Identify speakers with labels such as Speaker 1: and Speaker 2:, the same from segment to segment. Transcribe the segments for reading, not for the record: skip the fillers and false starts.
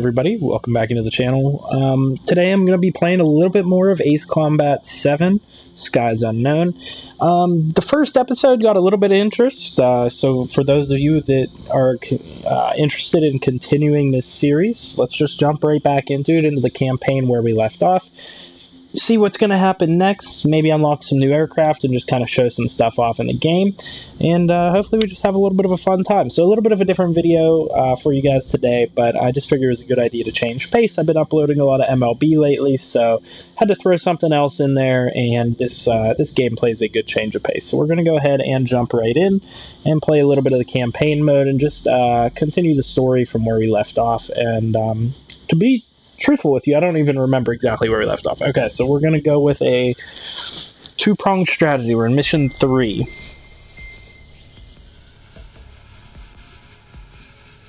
Speaker 1: Everybody, welcome back into the channel. Today I'm going to be playing a little bit more of Ace Combat 7, Skies Unknown. The first episode got a little bit of interest, so for those of you that are interested in continuing this series, let's just jump right back into the campaign where we left off. See what's going to happen next, maybe unlock some new aircraft and just kind of show some stuff off in the game, and hopefully we just have a little bit of a fun time. So a little bit of a different video for you guys today, but I just figured it was a good idea to change pace. I've been uploading a lot of MLB lately, so had to throw something else in there, and this gameplay is a good change of pace. So we're going to go ahead and jump right in and play a little bit of the campaign mode and just continue the story from where we left off. And to be truthful with you, I don't even remember exactly where we left off. Okay, so we're going to go with a two-pronged strategy. We're in mission 3.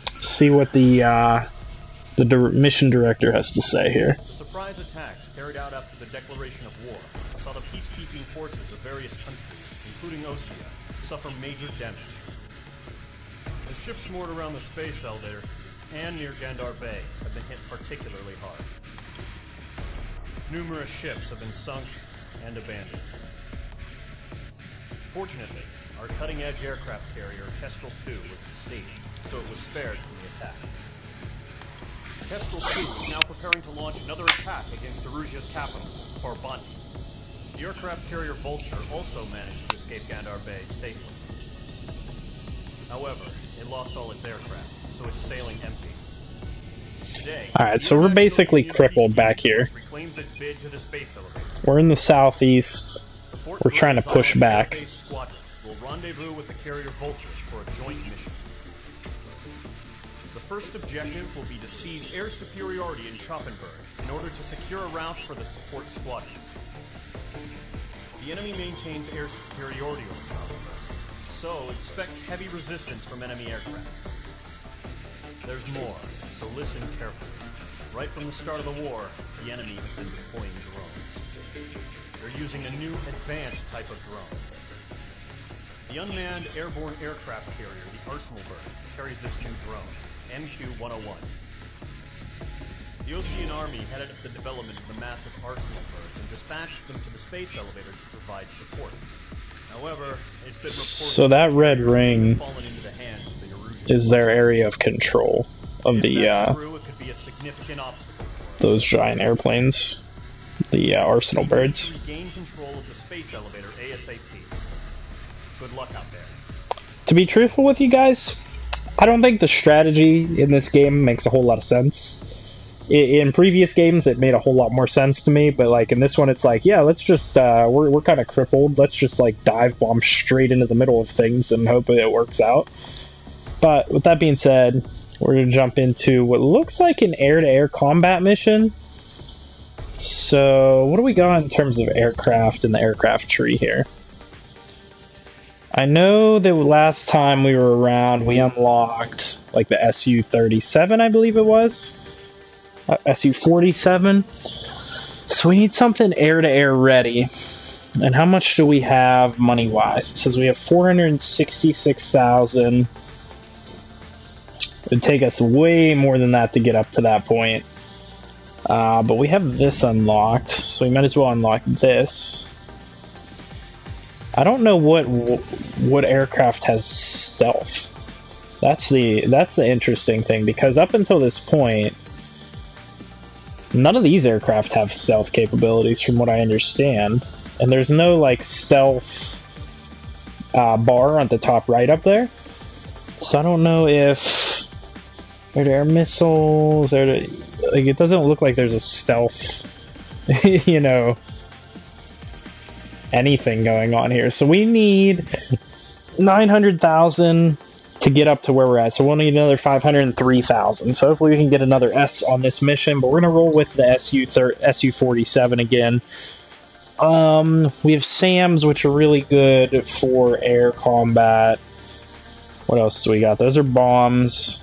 Speaker 1: Let's see what the mission director has to say here.
Speaker 2: The surprise attacks carried out after the declaration of war saw the peacekeeping forces of various countries, including Osea, suffer major damage. The ships moored around the space elevator and near Gandar Bay have been hit particularly hard. Numerous ships have been sunk and abandoned. Fortunately, our cutting-edge aircraft carrier, Kestrel 2, was at sea, so it was spared from the attack. Kestrel 2 is now preparing to launch another attack against Erusia's capital, Farbanti. The aircraft carrier Vulture also managed to escape Gandar Bay safely. However, it lost all its aircraft, so it's sailing empty. Today,
Speaker 1: alright, so we're basically crippled back here. We're in the southeast. We're trying to push back.
Speaker 2: Will rendezvous with the carrier Vulture for a joint mission. The first objective will be to seize air superiority in Schoppenberg in order to secure a route for the support squadrons. The enemy maintains air superiority over Schoppenberg, so expect heavy resistance from enemy aircraft. There's more, so listen carefully. Right from the start of the war, the enemy has been deploying drones. They're using a new advanced type of drone. The unmanned airborne aircraft carrier, the Arsenalberg, carries this new drone, MQ-101. The Osean Army headed up the development of the massive Arsenalbergs and dispatched them to the space elevator to provide support. However, it's been reported
Speaker 1: so that red ring
Speaker 2: fallen into the hands of the Erusian
Speaker 1: is their area of control of the
Speaker 2: true, it could be a significant obstacle for
Speaker 1: those giant airplanes, the Arsenal birds.
Speaker 2: Regain control of the space elevator ASAP. Good luck out there.
Speaker 1: To be truthful with you guys, I don't think the strategy in this game makes a whole lot of sense. In previous games, it made a whole lot more sense to me, but like in this one, it's like, yeah, let's just we're kind of crippled. Let's just like dive bomb straight into the middle of things and hope it works out. But with that being said, we're gonna jump into what looks like an air-to-air combat mission. So what do we got in terms of aircraft in the aircraft tree here? I know that last time we were around, we unlocked like the Su-37, I believe it was. Su-47. So we need something air-to-air ready. And how much do we have money-wise? It says we have 466,000. It'd take us way more than that to get up to that point. But we have this unlocked, so we might as well unlock this. I don't know what aircraft has stealth. That's the interesting thing, because up until this point, none of these aircraft have stealth capabilities from what I understand. And there's no like stealth bar on the top right up there. So I don't know if air-to-air missiles, like it doesn't look like there's a stealth, you know, anything going on here. So we need 900,000 to get up to where we're at. So we'll need another 503,000. So hopefully we can get another S on this mission, but we're going to roll with the Su-47 again. We have SAMs, which are really good for air combat. What else do we got? Those are bombs.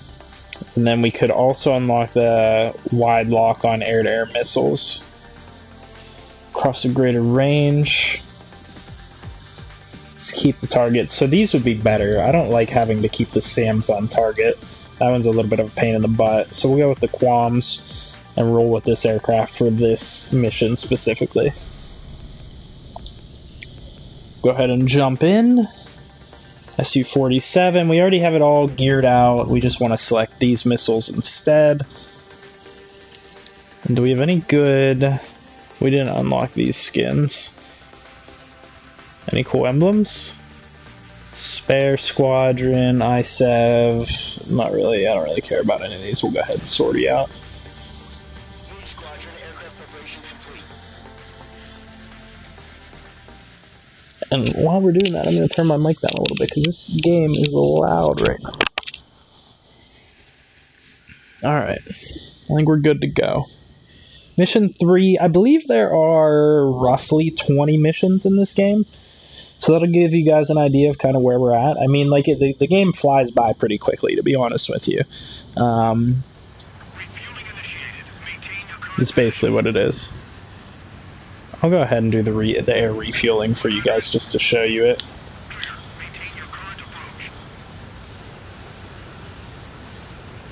Speaker 1: And then we could also unlock the wide lock on air-to-air missiles. Across a greater range. Let's keep the target. So these would be better. I don't like having to keep the SAMs on target. That one's a little bit of a pain in the butt. So we'll go with the Qualms and roll with this aircraft for this mission specifically. Go ahead and jump in. Su-47, we already have it all geared out. We just want to select these missiles instead. And do we have any good... We didn't unlock these skins. Any cool emblems? Spare Squadron, ISEV, not really, I don't really care about any of these. We'll go ahead and sort you out. And while we're doing that, I'm going to turn my mic down a little bit because this game is loud right now. Alright, I think we're good to go. Mission 3, I believe there are roughly 20 missions in this game. So that'll give you guys an idea of kind of where we're at. I mean, like, the game flies by pretty quickly, to be honest with you. It's basically what it is. I'll go ahead and do the air refueling for you guys just to show you it.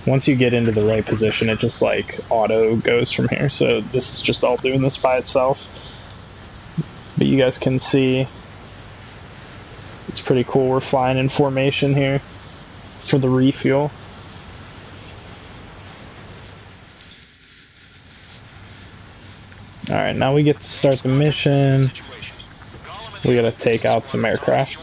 Speaker 1: Once you get into the right position, it just, like, auto goes from here. So this is just all doing this by itself. But you guys can see... It's pretty cool. We're flying in formation here for the refuel. Alright, now we get to start the mission. We gotta take out some aircraft.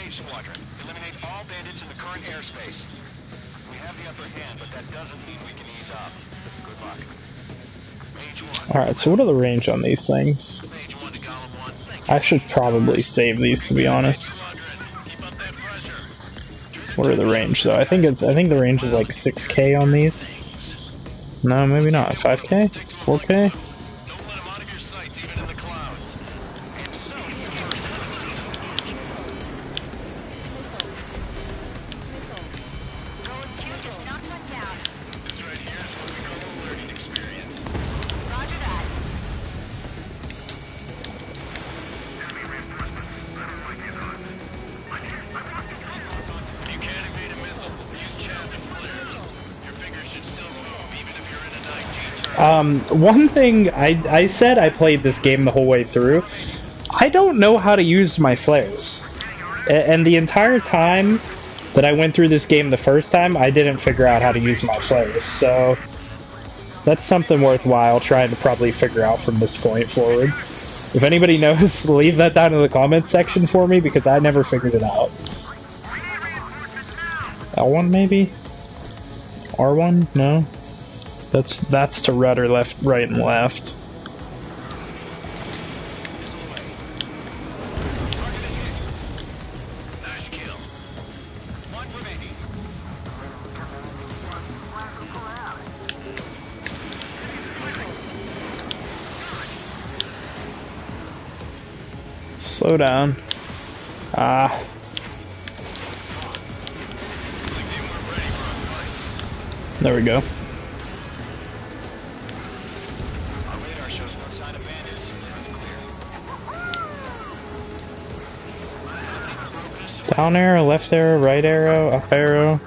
Speaker 3: Squadron, eliminate all bandits in the current airspace. We have the upper hand, but that doesn't mean we can ease up. Good luck.
Speaker 1: Alright, so what are the range on these things? I should probably save these, to be honest. What are the range though? I think the range is like 6K on these. No, maybe not. 5K? 4K? One thing I said I played this game the whole way through. I don't know how to use my flares. And the entire time that I went through this game the first time, I didn't figure out how to use my flares. So that's something worthwhile trying to probably figure out from this point forward. If anybody knows, leave that down in the comments section for me because I never figured it out. L1 maybe? R1? No? That's to rudder left, right, and left.
Speaker 3: Nice kill. One remaining.
Speaker 1: Slow down. There we go. Down arrow, left arrow, right arrow, up arrow.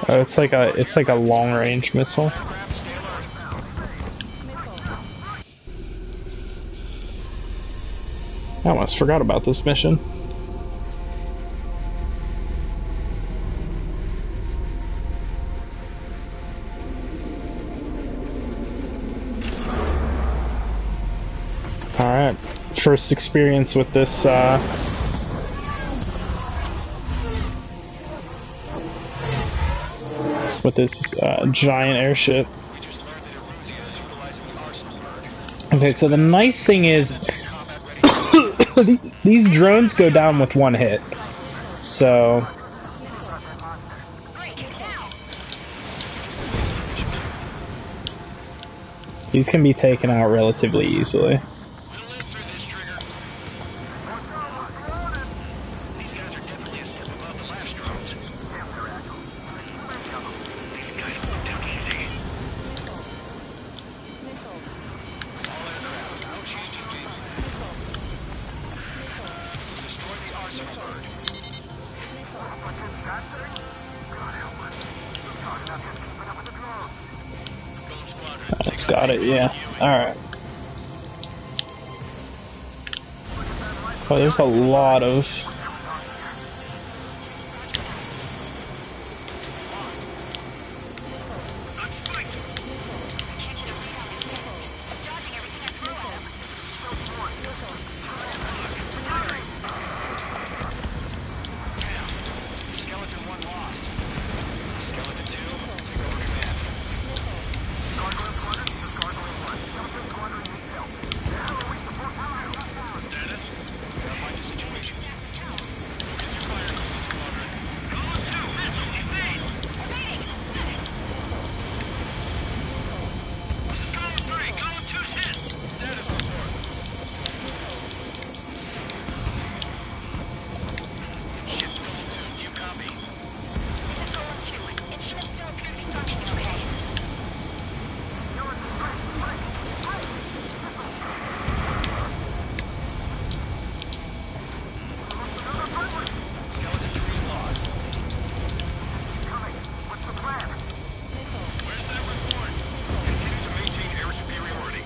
Speaker 1: Oh, it's like a long range missile. I almost forgot about this mission. Alright, first experience with this, giant airship. Okay, so the nice thing is, these drones go down with one hit, so... These can be taken out relatively easily. Got it, yeah. Alright. Oh, there's a lot of...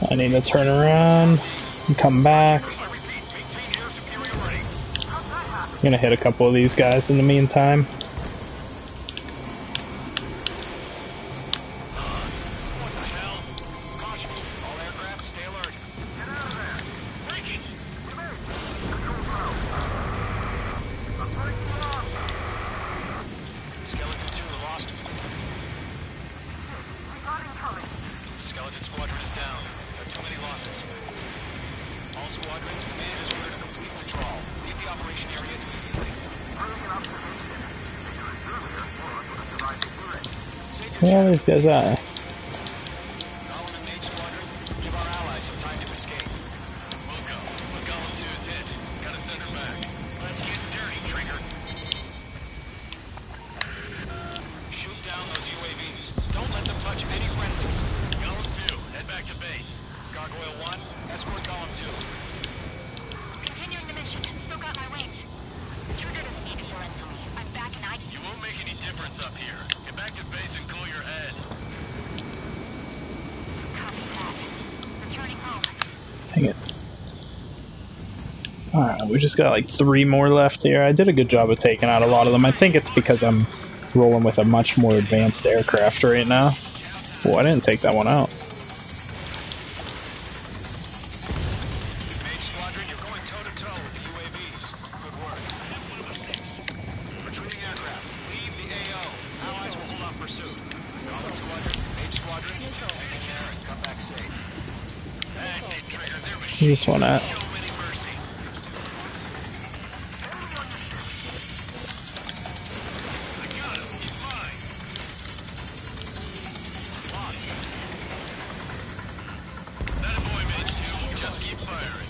Speaker 1: I need to turn around and come back. I'm gonna hit a couple of these guys in the meantime.
Speaker 3: Skeleton squadron is down. There are too many losses. All squadrons, command is ordered to complete withdrawal. Leave the operation area immediately.
Speaker 1: Where are these guys at?
Speaker 3: Golem and Mage squadron, give our allies some time to escape.
Speaker 4: We'll go. But Golem 2 is hit. Gotta send her back. Let's get dirty, Trigger.
Speaker 3: Shoot down those UAVs. Don't let them touch any friendlies.
Speaker 4: Golem 2, head back to base.
Speaker 3: Gargoyle 1, escort Golem 2.
Speaker 5: Continuing the mission. Still got my wings. Trigger doesn't need to fill in for me. I'm back and I...
Speaker 4: You won't make any difference up here. Get back to base and cool your head.
Speaker 5: Copy that. Returning home.
Speaker 1: Dang it. Alright, we just got like 3 more left here. I did a good job of taking out a lot of them. I think it's because I'm rolling with a much more advanced aircraft right now. Oh, I didn't take that one out.
Speaker 3: Mage squadron, you're going toe-to-toe with the UAVs. Good work. Retreating aircraft, leave the AO. Allies will hold off pursuit. Golem squadron, Mage squadron, hang in there and come back safe.
Speaker 4: That's it, Trigger. They're
Speaker 1: Where's
Speaker 4: machines.
Speaker 1: this one at?
Speaker 4: Show any mercy. I got him. He's mine.
Speaker 3: Locked.
Speaker 4: That a boy, Mage 2. Just keep firing.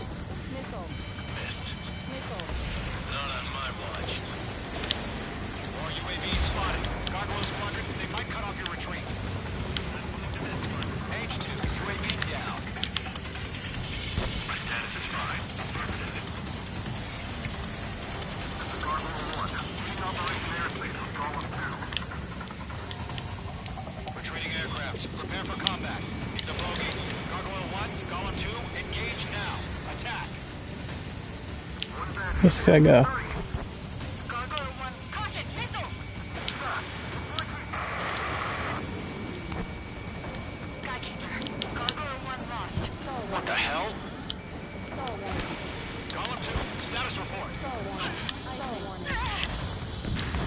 Speaker 4: Missed. Not on my watch.
Speaker 3: More UAVs spotted. Gargoyle squadron, they might cut off your retreat. Mage 2, UAV down.
Speaker 4: My status is fine.
Speaker 3: Retreating aircrafts, prepare for combat. It's a bogey. Gargoyle 1, Golem 2, engage now. Attack.
Speaker 1: Where's this guy go?
Speaker 5: Gargoyle 1. Caution! Missile! Skykeeper. Gargoyle 1 lost.
Speaker 3: What the hell? Golem 2, status report.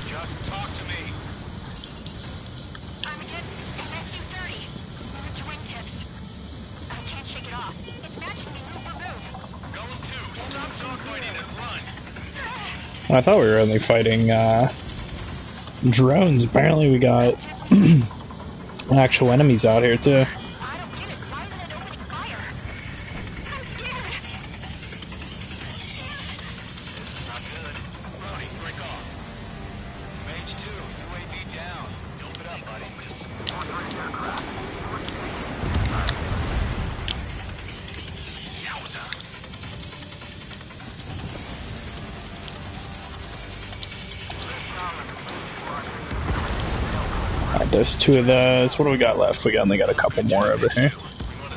Speaker 3: Just talk to me.
Speaker 5: I'm against MSU-30. Its wingtips. I can't shake it off. It's matching me move for move.
Speaker 4: Golem 2, stop dogfighting and run.
Speaker 1: I thought we were only fighting drones. Apparently we got actual enemies out here too.
Speaker 5: I don't get it. Why isn't it opening fire? I'm scared.
Speaker 4: Not good. Brody, break off.
Speaker 3: Mage 2, UAV down. Dope it up, buddy.
Speaker 4: Yowza.
Speaker 1: Alright, there's 2 of those. What do we got left? We only got a couple more over here.
Speaker 4: We want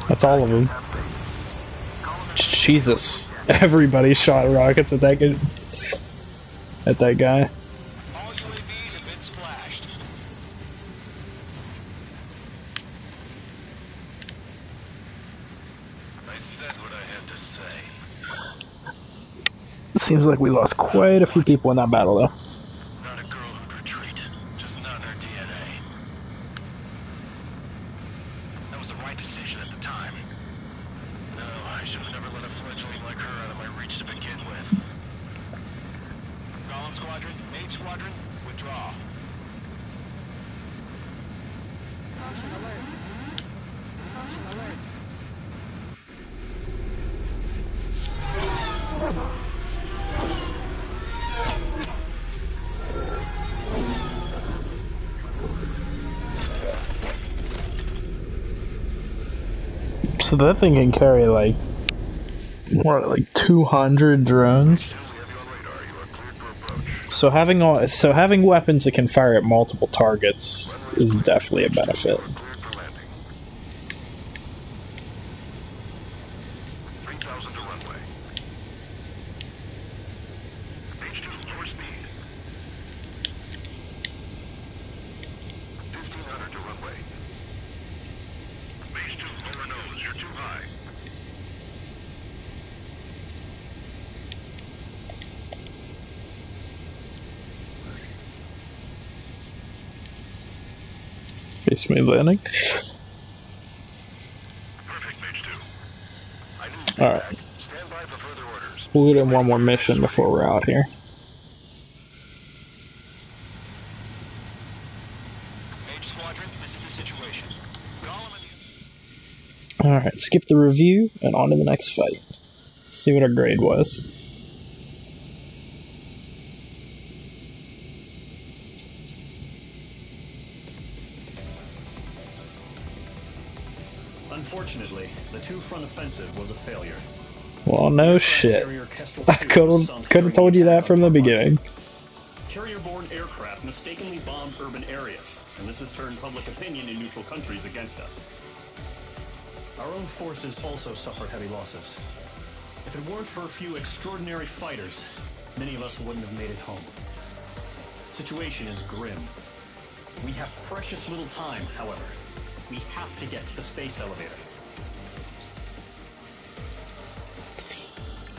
Speaker 1: That's all of them. Jesus. Everybody shot rockets at that guy.
Speaker 3: All UAVs have been splashed.
Speaker 4: I said what I had to say.
Speaker 1: It seems like we lost quite a few people in that battle, though.
Speaker 4: Not a girl who'd retreat. Just not in her DNA.
Speaker 3: That was the right decision at the time.
Speaker 4: No, I should have never let a fledgling like her out of my reach to begin with.
Speaker 3: Golem Squadron, Maid Squadron, withdraw.
Speaker 6: Caution alert. Caution alert.
Speaker 1: So that thing can carry like 200 drones.
Speaker 4: We have you on radar. You are cleared for approach.
Speaker 1: So having weapons that can fire at multiple targets is definitely a benefit.
Speaker 4: Cleared for landing. 3,000 to runway. H2, lower speed. 1,500 to runway. Base 2, lower nose. You're too high.
Speaker 1: Okay, smooth landing.
Speaker 4: Perfect, Mage 2. I need you
Speaker 1: Alright.
Speaker 4: back. Stand by for further orders.
Speaker 1: We'll do one more mission before we're out here.
Speaker 3: Maid Squadron, this is the situation. Golem and the...
Speaker 1: Alright, skip the review and on to the next fight. See what our grade was.
Speaker 2: Unfortunately, the two-front offensive was a failure.
Speaker 1: Well, no shit.
Speaker 2: Carrier Kestrel
Speaker 1: I
Speaker 2: 2 was
Speaker 1: couldn't
Speaker 2: sunk
Speaker 1: have told you
Speaker 2: during
Speaker 1: that from the
Speaker 2: attack on
Speaker 1: beginning.
Speaker 2: Carrier-borne aircraft mistakenly bombed urban areas, and this has turned public opinion in neutral countries against us. Our own forces also suffered heavy losses. If it weren't for a few extraordinary fighters, many of us wouldn't have made it home. The situation is grim. We have precious little time, however. We have to get to the space elevator.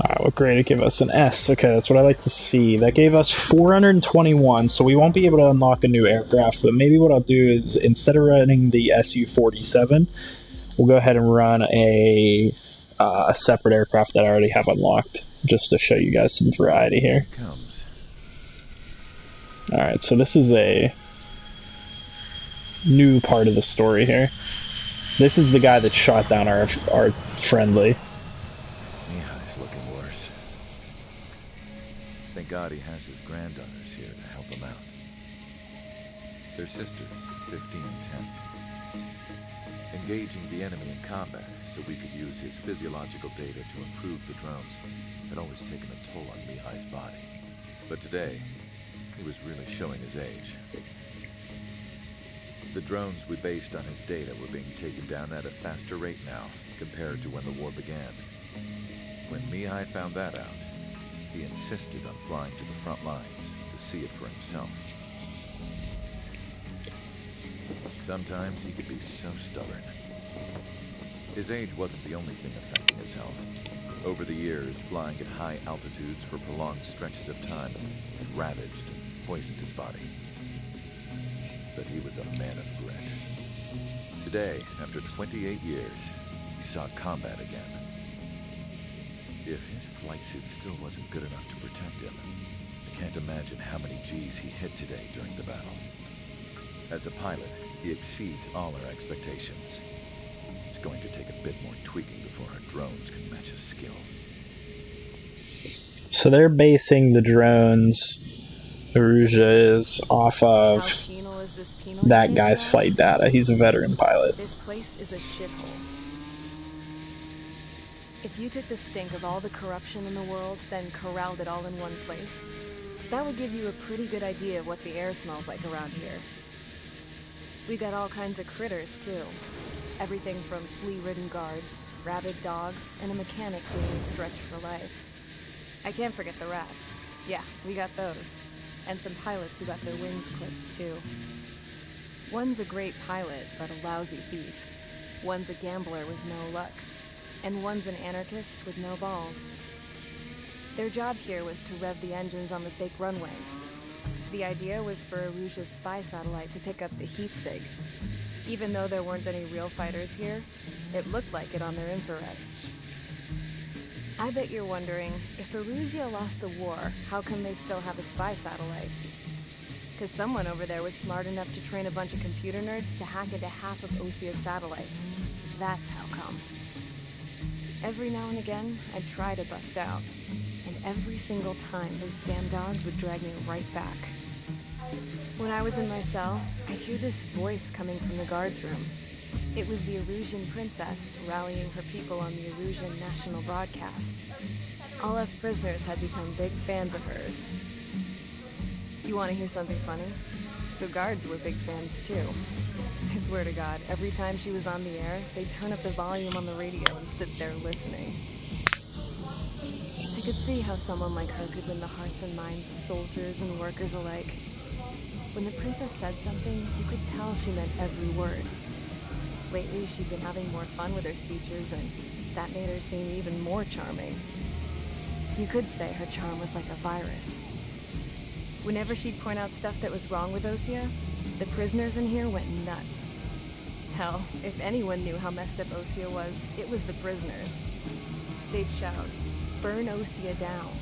Speaker 1: Alright, what grade did it give us? An S. Okay, that's what I like to see. That gave us 421, so we won't be able to unlock a new aircraft, but maybe what I'll do is, instead of running the Su-47, we'll go ahead and run a separate aircraft that I already have unlocked, just to show you guys some variety here.
Speaker 7: Comes.
Speaker 1: Alright, so this is a new part of the story here. This is the guy that shot down our friendly.
Speaker 7: Mihai's looking worse. Thank God he has his granddaughters here to help him out. They're sisters, 15 and 10. Engaging the enemy in combat so we could use his physiological data to improve the drones had always taken a toll on Mihai's body. But today, he was really showing his age. The drones we based on his data were being taken down at a faster rate now compared to when the war began. When Mihai found that out, he insisted on flying to the front lines to see it for himself. Sometimes he could be so stubborn. His age wasn't the only thing affecting his health. Over the years, flying at high altitudes for prolonged stretches of time had ravaged and poisoned his body. But he was a man of grit. Today, after 28 years, he saw combat again. If his flight suit still wasn't good enough to protect him, I can't imagine how many G's he hit today during the battle. As a pilot, he exceeds all our expectations. It's going to take a bit more tweaking before our drones can match his skill.
Speaker 1: So they're basing the drones, Aruja is, off of
Speaker 6: How penal is this penal
Speaker 1: that
Speaker 6: unit,
Speaker 1: guy's
Speaker 6: you ask?
Speaker 1: flight data. He's a veteran pilot.
Speaker 6: This place is a shithole. If you took the stink of all the corruption in the world, then corralled it all in one place, that would give you a pretty good idea of what the air smells like around here. We got all kinds of critters, too. Everything from flea-ridden guards, rabid dogs, and a mechanic doing a stretch for life. I can't forget the rats. Yeah, we got those. And some pilots who got their wings clipped, too. One's a great pilot, but a lousy thief. One's a gambler with no luck. And one's an anarchist with no balls. Their job here was to rev the engines on the fake runways. The idea was for Aruja's spy satellite to pick up the heat sig. Even though there weren't any real fighters here, it looked like it on their infrared. I bet you're wondering, if Aruja lost the war, how come they still have a spy satellite? Because someone over there was smart enough to train a bunch of computer nerds to hack into half of Osia's satellites. That's how come. Every now and again, I'd try to bust out. And every single time, those damn dogs would drag me right back. When I was in my cell, I'd hear this voice coming from the guards room. It was the Arusian princess rallying her people on the Arusian national broadcast. All us prisoners had become big fans of hers. You want to hear something funny? The guards were big fans too. I swear to God, every time she was on the air, they'd turn up the volume on the radio and sit there listening. I could see how someone like her could win the hearts and minds of soldiers and workers alike. When the princess said something, you could tell she meant every word. Lately, she'd been having more fun with her speeches, and that made her seem even more charming. You could say her charm was like a virus. Whenever she'd point out stuff that was wrong with Osia, the prisoners in here went nuts. Hell, if anyone knew how messed up Osia was, it was the prisoners. They'd shout, "Burn Osia down."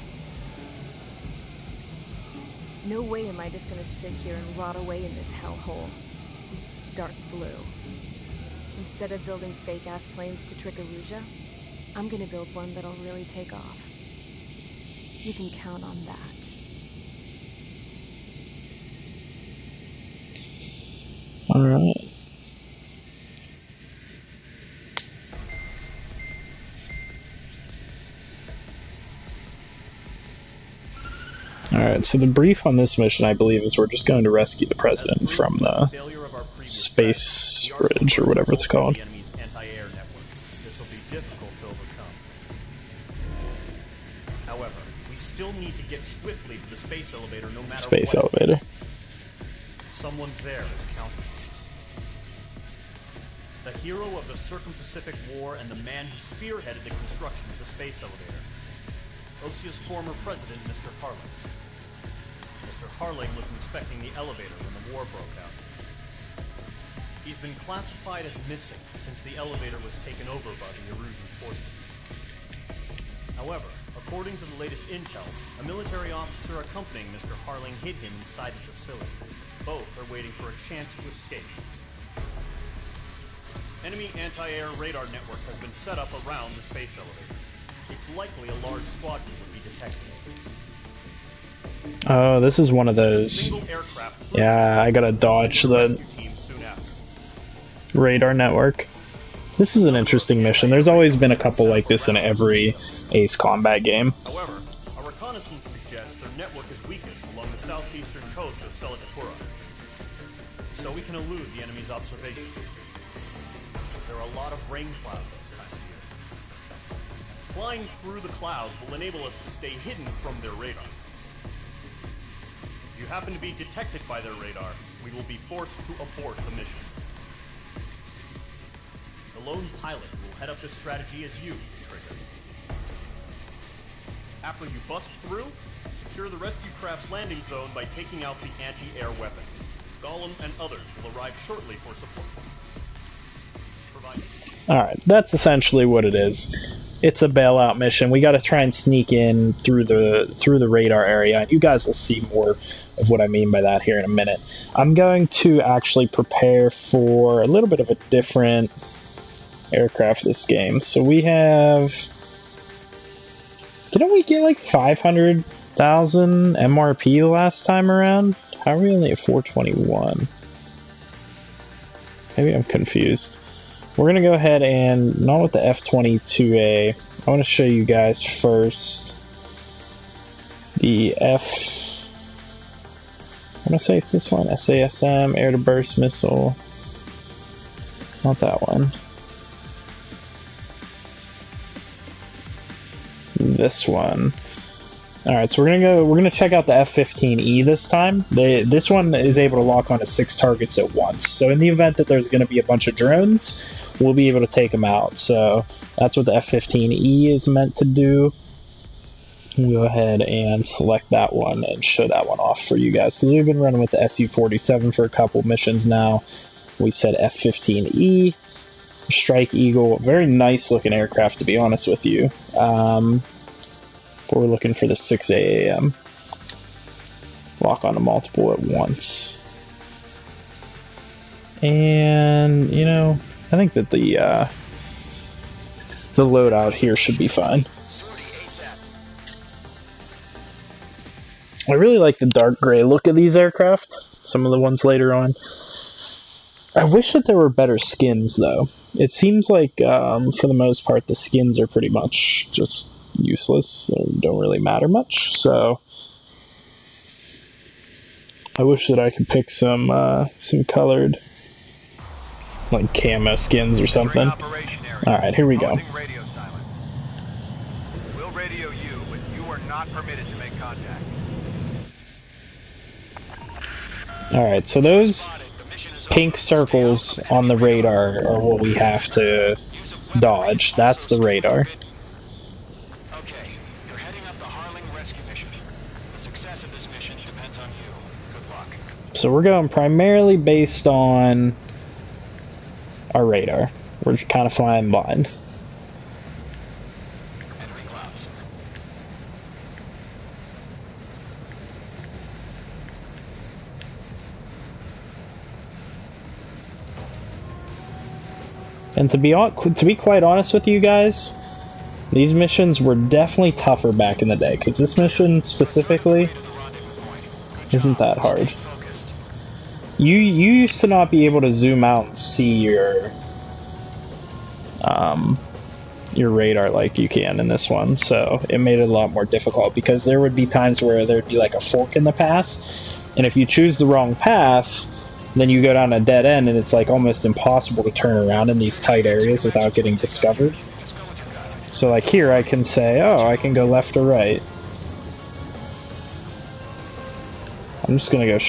Speaker 6: No way am I just gonna sit here and rot away in this hellhole. Dark blue. Instead of building fake-ass planes to trick Aruja, I'm gonna build one that'll really take off. You can count on that.
Speaker 1: Alright. Alright, so the brief on this mission, I believe, is we're just going to rescue the president from the space bridge, or whatever it's called.
Speaker 2: This will be difficult to overcome. However, we still need to get swiftly to the space elevator no matter
Speaker 1: Space
Speaker 2: what.
Speaker 1: elevator.
Speaker 2: Someone there is counting on us. The hero of the Circum-Pacific War and the man who spearheaded the construction of the space elevator. Osia's former president, Mr. Harling. Mr. Harling was inspecting the elevator when the war broke out. He's been classified as missing since the elevator was taken over by the Erusian forces. However, according to the latest intel, a military officer accompanying Mr. Harling hid him inside the facility. Both are waiting for a chance to escape. Enemy anti-air radar network has been set up around the space elevator. It's likely a large squadron would be detected.
Speaker 1: Oh, this is one of those. Yeah, I gotta dodge the radar network. This is an interesting mission. There's always been a couple like this in every Ace Combat game.
Speaker 2: However, a reconnaissance suggests their network is weakest along the southeastern coast of Selatakura, so we can elude the enemy's observation. There are a lot of rain clouds this time of year. Flying through the clouds will enable us to stay hidden from their radar. If you happen to be detected by their radar, we will be forced to abort the mission. The lone pilot will head up this strategy as you, Trigger. After you bust through, secure the rescue craft's landing zone by taking out the anti-air weapons. Gollum and others will arrive shortly for support.
Speaker 1: Alright, that's essentially what it is. It's a bailout mission. We gotta try and sneak in through the radar area, and you guys will see more of what I mean by that here in a minute. I'm going to actually prepare for a little bit of a different aircraft this game. So we have... Didn't we get like 500,000 MRP the last time around? How are we only at 421? Maybe I'm confused. We're going to go ahead and, not with the F-22A, I want to show you guys first the I'm going to say it's this one, SASM, air-to-burst missile. Not that one. This one. Alright, so we're gonna check out the F-15E this time. This one is able to lock onto 6 targets at once. So in the event that there's gonna be a bunch of drones, we'll be able to take them out. So that's what the F-15E is meant to do. We'll go ahead and select that one and show that one off for you guys, because we've been running with the Su-47 for a couple missions now. We said F-15E, Strike Eagle, very nice looking aircraft to be honest with you. But we're looking for the 6 AAM. Lock onto multiple at once. And, you know, I think that the loadout here should be fine. I really like the dark gray look of these aircraft, some of the ones later on. I wish that there were better skins, though. It seems like, for the most part, the skins are pretty much just useless, or don't really matter much, so I wish that I could pick some colored, like, camo skins or something. Alright, here we go.
Speaker 4: We'll radio you, but you are not permitted to make contact.
Speaker 1: Alright, so those pink circles on the radar are what we have to dodge. That's the radar.
Speaker 3: Okay, you're heading up the Harling rescue mission. The success of this mission depends on you. Good luck.
Speaker 1: So we're going primarily based on our radar. We're kind of flying blind.
Speaker 3: Entering clouds.
Speaker 1: And to be quite honest with you guys, these missions were definitely tougher back in the day, because this mission specifically isn't that hard. You used to not be able to zoom out and see your radar like you can in this one, so it made it a lot more difficult, because there would be times where there'd be like a fork in the path, and if you choose the wrong path, then you go down a dead end, and it's like almost impossible to turn around in these tight areas without getting discovered. So like here I can say, oh, I can go left or right. I'm just gonna go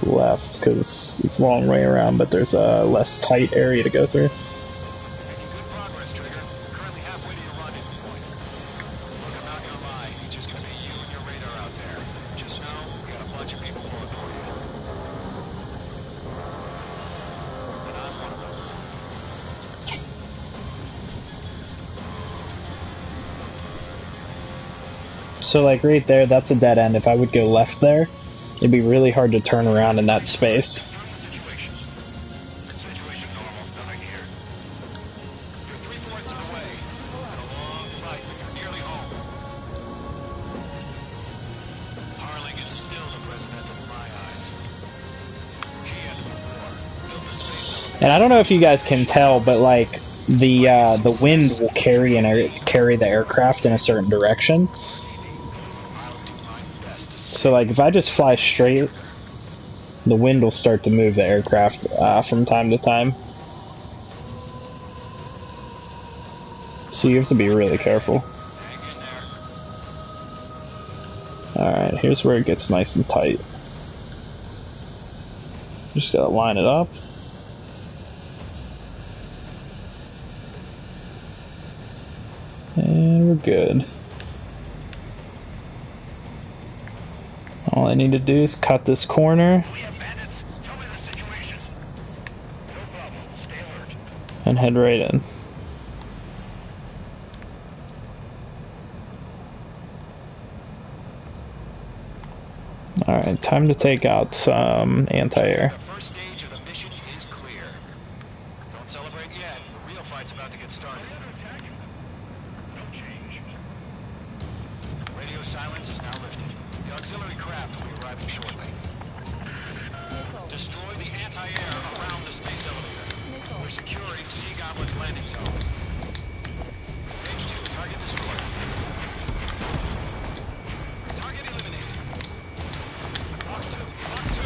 Speaker 1: left because it's a long way around, but there's a less tight area to go through.
Speaker 3: Making good progress, Trigger. Currently halfway to your rendezvous point. Look, I'm not gonna lie. It's just gonna be you and your radar out there. Just know we got a bunch of people pulling for you. And I'm one of them.
Speaker 1: So like right there, that's a dead end. If I would go left there, it'd be really hard to turn around in that space.
Speaker 4: Situation normal. Nothing here.
Speaker 3: You're 3/4 of the way. Been a long fight, but you're nearly home. Harling is still the president of my eyes. He ended the war, built the space elevator.
Speaker 1: And I don't know if you guys can tell, but like the wind will carry the aircraft in a certain direction.
Speaker 3: I'll do my best to
Speaker 1: So like if I just fly straight, the wind will start to move the aircraft from time to time. So you have to be really careful.
Speaker 3: hang in there.
Speaker 1: Alright, here's where it gets nice and tight. Just gotta line it up. And we're good. All I need to do is cut this corner
Speaker 4: We have bandits. Tell me the situation. No problem. Stay alert.
Speaker 1: and head right in. Alright, time to take out some anti-air.
Speaker 3: The first stage of the mission is clear. Don't celebrate yet. The real fight's about to get started.
Speaker 4: No change.
Speaker 3: Radio silence is now lifted. The auxiliary craft will be arriving shortly. Destroy the anti-air around the space elevator. We're securing Sea Goblin's landing zone. Page 2, target destroyed. Target eliminated. Fox 2, Fox 2.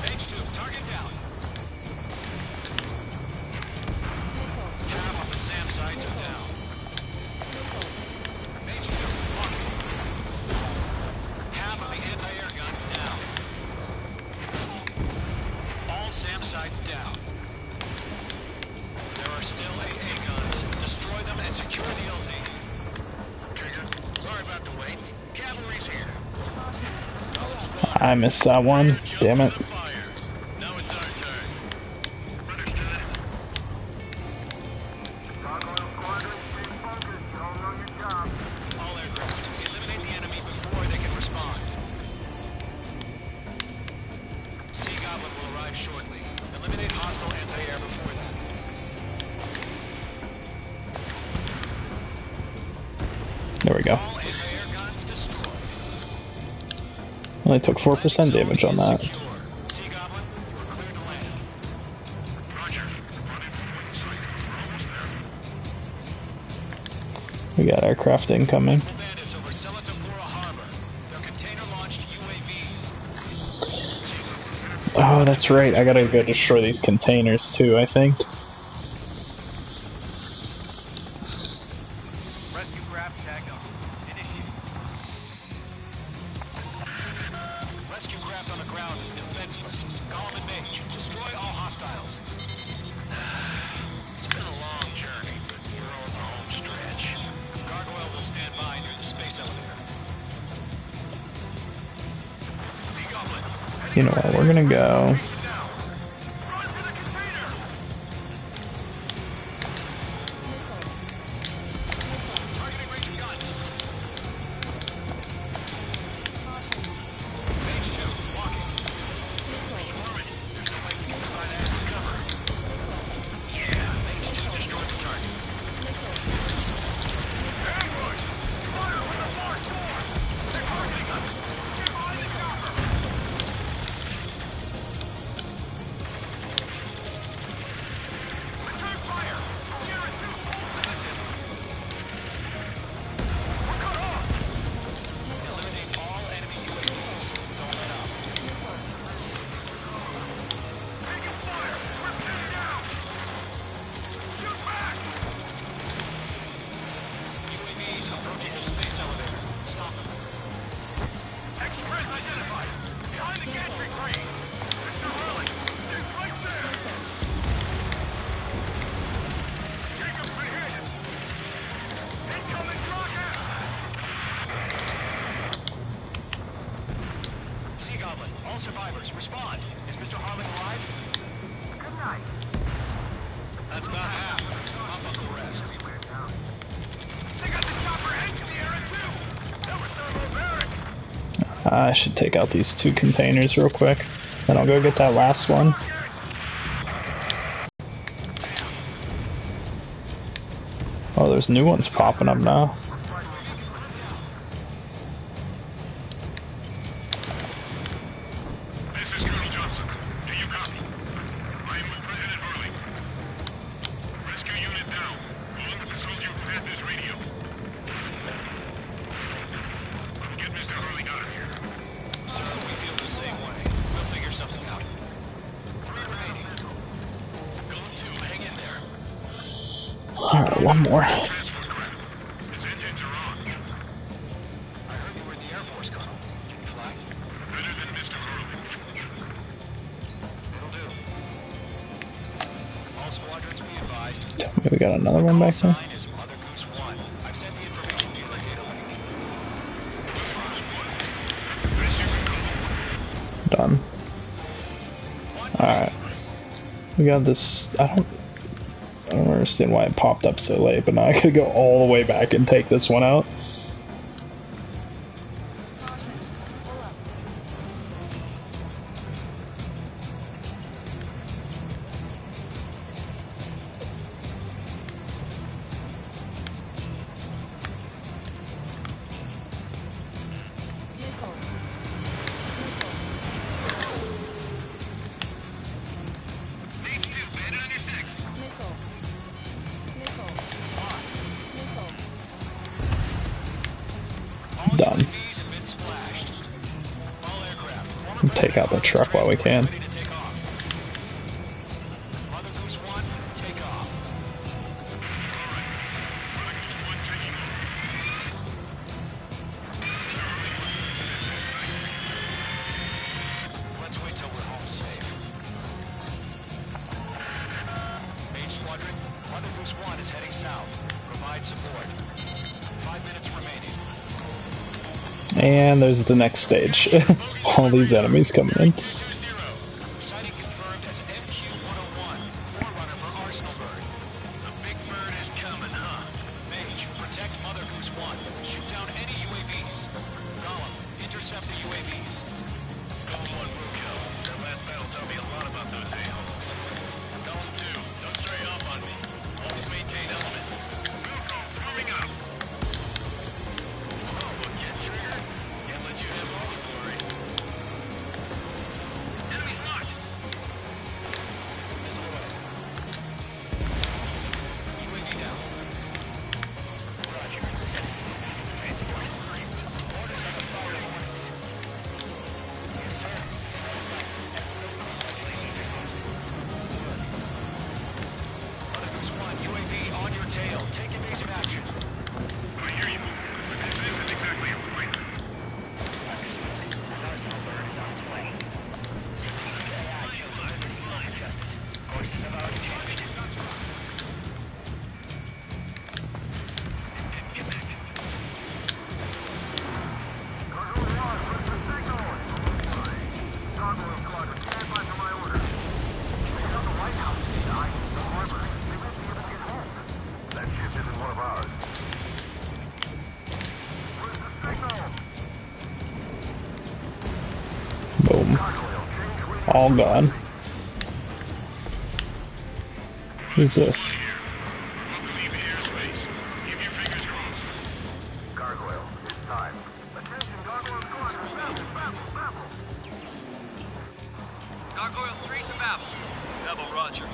Speaker 3: Page 2, target down. guides down. There are still AA guns. Destroy them and secure the LZ.
Speaker 4: Trigger, sorry about the wait. Cavalry's here.
Speaker 1: I missed that one. Damn it.
Speaker 4: Fire. Now it's our turn. Understood.
Speaker 3: All aircraft, eliminate the enemy before they can respond. Sea Goblin will arrive shortly. Eliminate hostile anti-air before that.
Speaker 1: There we go.
Speaker 3: All anti-air guns destroyed.
Speaker 1: Only took 4% damage on that.
Speaker 3: Secure. Sea Goblin, you are clear to land.
Speaker 4: Roger. Rendezvous in sight. We're almost there.
Speaker 1: We got aircraft incoming.
Speaker 3: Bandits over Selatapura Harbor. They're container-launched UAVs.
Speaker 1: Oh, that's right. I gotta go destroy these containers too, I think.
Speaker 4: Rescue craft tagged on. Initiate.
Speaker 3: Rescue craft on the ground is defenseless. Golem and Mage, destroy all hostiles.
Speaker 4: It's been a long journey, but we're on the home stretch.
Speaker 3: Gargoyle will stand by near the space elevator.
Speaker 4: Sea Goblin,
Speaker 1: You know what? We're gonna go.
Speaker 4: now. Run for the container!
Speaker 3: Targeting range of guns. Mage 2, walking.
Speaker 4: Swarming. There's no way we can provide adequate cover. Yeah, Mage 2 destroyed the target. Ambush! Fire with the force door! They're targeting us! Get behind the chopper! Return fire! Sierra 2, hold position! We're cut off!
Speaker 3: Eliminate all enemy UAVs. Don't let up.
Speaker 4: Taking fire! We're pinned down! Shoot back!
Speaker 3: UAVs approaching the space elevator. Stop them.
Speaker 4: Express identified! Behind the gantry crane! Mr. Hurley! It's right there! Jacob's been hit! Incoming rocket!
Speaker 3: Sea Goblin, all survivors, respond. Is Mr. Harling alive?
Speaker 4: Good night.
Speaker 3: That's about half. Up on the rest.
Speaker 4: They got the chopper and Sierra too! That was thermobaric!
Speaker 1: I should take out these two containers real quick. Then I'll go get that last one. Oh, there's new ones popping up now.
Speaker 4: This is Colonel Johnson. Do you copy? I am with President Hurley. Rescue unit down. All of the soldier who had this radio. Let's get Mr. Hurley out of here.
Speaker 3: Sir, we feel the same way. We'll figure something out. 3 remaining.
Speaker 4: Go to, hang in there.
Speaker 1: Alright, one more.
Speaker 4: Transport craft. His engines are on.
Speaker 3: I heard you were in the Air Force, Colonel. Can you fly?
Speaker 4: Better than Mr. Hurley.
Speaker 3: It'll do. All squadrons be advised.
Speaker 1: Tell me we got another one back there.
Speaker 3: Sign is Mother Goose 1. I've sent the information via the data link.
Speaker 1: Done. Alright. We got this. I don't understand why it popped up so late, but now I gotta go all the way back and take this one out.
Speaker 4: Needs 2, bandit on your 6.
Speaker 3: All
Speaker 1: Done.
Speaker 3: UAVs have been splashed. All aircraft. Former
Speaker 1: Take out the truck while we can.
Speaker 3: ready to take off. Mother Goose 1, take off. Let's wait till we're home safe. Goose 1 is heading south. Provide support. 5 minutes remaining.
Speaker 1: And there's the next stage. All these enemies coming in.
Speaker 3: Sighting confirmed as MQ-101, forerunner for Arsenal Bird.
Speaker 4: The big bird is coming, huh?
Speaker 3: Mage, protect Mother Goose 1. Shoot down any UAVs. Gollum, intercept the UAVs.
Speaker 4: Golem 1 will kill. That last battle taught me a lot about those a-holes. Golem 2, don't stray off on me. Always maintain element. Wilco, coming up! Oh, look, get trigger. Can't let you have all the glory. Enemy marked!
Speaker 3: Missile away. UAV down.
Speaker 4: Roger. Orders on the fire.
Speaker 3: Mother Goose 1, UAV on your tail. Take evasive action.
Speaker 4: I hear you. This isn't exactly a fight.
Speaker 3: Target is not struck.
Speaker 4: That ship isn't one of ours.
Speaker 1: Boom. All gone. Who's this?
Speaker 4: Leave airspace. Keep your fingers crossed. Gargoyle, it's time. Attention, Gargoyle squad. Babel. Gargoyle 3 to Babel. Babel, roger.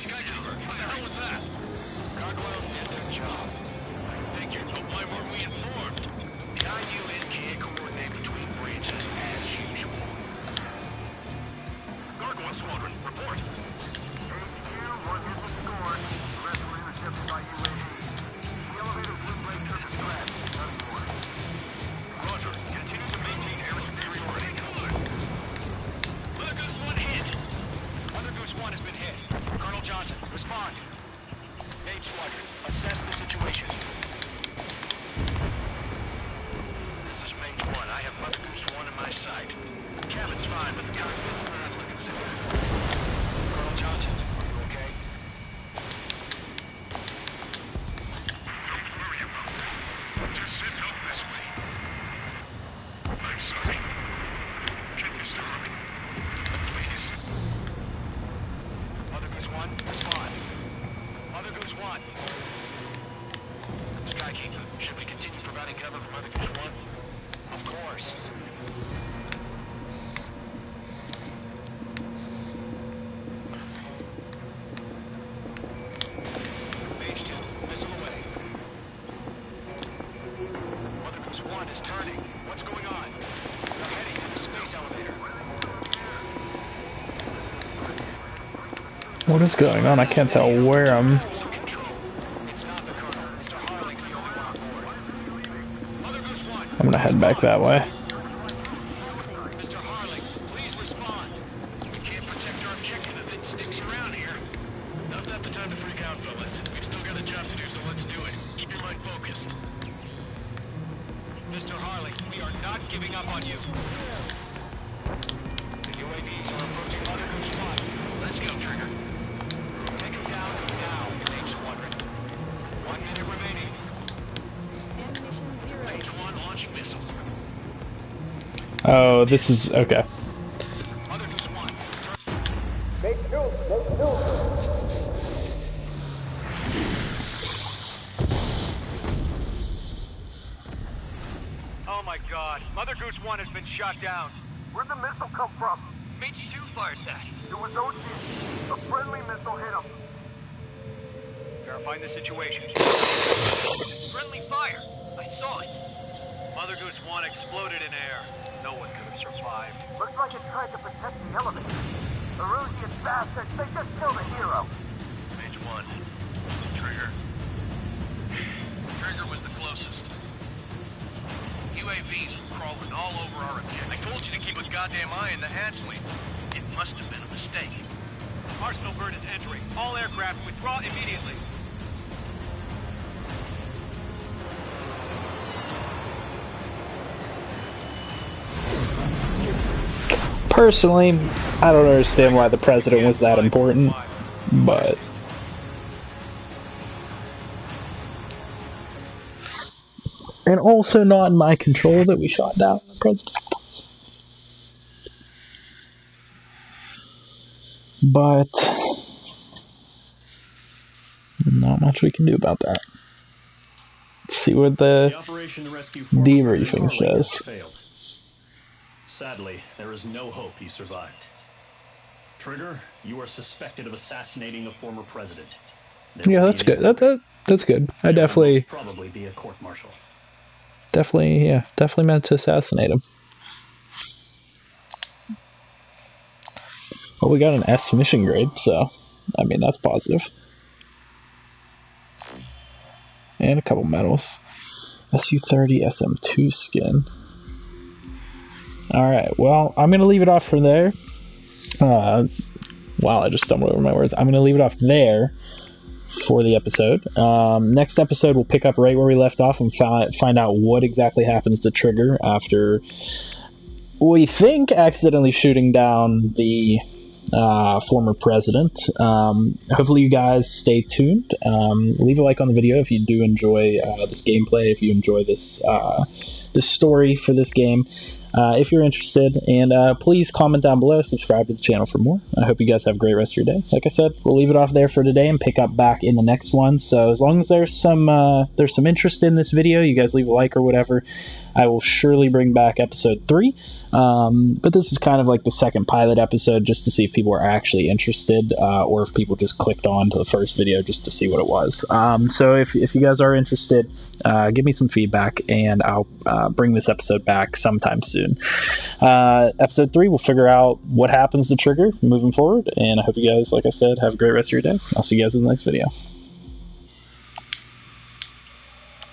Speaker 4: Skyjumper, what the hell was that?
Speaker 3: Gargoyle did their job.
Speaker 4: Figured, but why weren't we informed? IUN can't coordinate between branches as usual. Gargoyle Squadron, report. HQ, one hit was scored. Aggressively intercepted by UAV. The elevator blue blade took a scratch. Nothing more. Roger, continue to maintain air superiority. Mother Goose 1 hit.
Speaker 3: Mother Goose 1 has been hit. Colonel Johnson, respond. Mage Squadron, assess the situation.
Speaker 4: This is Mage 1. I have Mother Goose 1 in my sight. The cabin's fine, but the cockpit's not looking so good.
Speaker 3: Colonel Johnson, are you okay?
Speaker 4: Don't worry about that. Just sit up this way. I'm sorry. Check Mr. Harley. Please.
Speaker 3: Mother Goose 1, respond. Mother Goose 1.
Speaker 4: Skykeeper, should we continue providing cover for Mother Goose 1?
Speaker 3: Of course. Mage 2, missile away. Mother Goose 1 is turning. What's going on? They're heading to the space elevator.
Speaker 1: What is going on? I can't tell where I'm.
Speaker 3: Some control. It's not the Colonel. Mr. Harling's the only one on board. Mother Goose 1.
Speaker 1: I'm gonna head back that way.
Speaker 3: Mr. Harling, please respond.
Speaker 4: We can't protect our objective if it sticks around here. Now's not the time to freak out, fellas. We've still got a job to do, so let's do it. Keep your mind focused.
Speaker 3: Mr. Harling, we are not giving up on you. The UAVs are approaching Mother Goose 1.
Speaker 4: Let's go, Trigger.
Speaker 3: Take them down now, Mage Squadron. 1 minute remaining.
Speaker 4: Mage 1 launching missile.
Speaker 1: Oh, this is okay.
Speaker 3: Mother Goose 1.
Speaker 8: Oh my god, Mother Goose 1 has been shot down.
Speaker 4: Where'd the missile come from?
Speaker 8: Mage 2 fired that.
Speaker 4: It was OG. A friendly missile hit him.
Speaker 8: Verifying the situation. Friendly fire. I saw it. Mother Goose Goose 1 exploded in air. No one could have survived.
Speaker 4: Looks like it tried to protect the elevator. The Rusian bastards, they just killed a hero.
Speaker 3: Mage 1. Trigger. Trigger was the closest. UAVs were crawling all over our objective. I told you to keep a goddamn eye in the hatchway. It must have been a mistake.
Speaker 8: Arsenal bird is entering. All aircraft withdraw immediately.
Speaker 1: Personally, I don't understand why the president was that important, but and also not in my control that we shot down the president. But not much we can do about that. Let's see what the
Speaker 2: operation to rescue former
Speaker 1: debriefing
Speaker 2: President Harling has
Speaker 1: says.
Speaker 2: failed. Sadly, there is no hope he survived. Trigger, you are suspected of assassinating a former president.
Speaker 1: Yeah, that's good. That's good. I
Speaker 2: There will
Speaker 1: definitely
Speaker 2: most probably be a court-martial.
Speaker 1: definitely meant to assassinate him. Well, we got an S mission grade, so I mean that's positive. And a couple medals. SU-30 SM2 skin. Alright, well, I'm going to leave it off from there. Wow, I just stumbled over my words. I'm going to leave it off there for the episode. Next episode, we'll pick up right where we left off and find out what exactly happens to Trigger after we think accidentally shooting down the former president. Hopefully you guys stay tuned. Leave a like on the video if you do enjoy this gameplay, if you enjoy this this story for this game. If you're interested, and please comment down below, subscribe to the channel for more. I hope you guys have a great rest of your day. Like I said, we'll leave it off there for today and pick up back in the next one. So as long as there's some interest in this video, you guys leave a like or whatever, I will surely bring back episode 3. But this is kind of like the second pilot episode just to see if people are actually interested, or if people just clicked on to the first video just to see what it was. So if you guys are interested, give me some feedback and I'll bring this episode back sometime soon. Episode 3, we'll figure out what happens to Trigger moving forward, and I hope you guys, like I said, have a great rest of your day. I'll see you guys in the next video.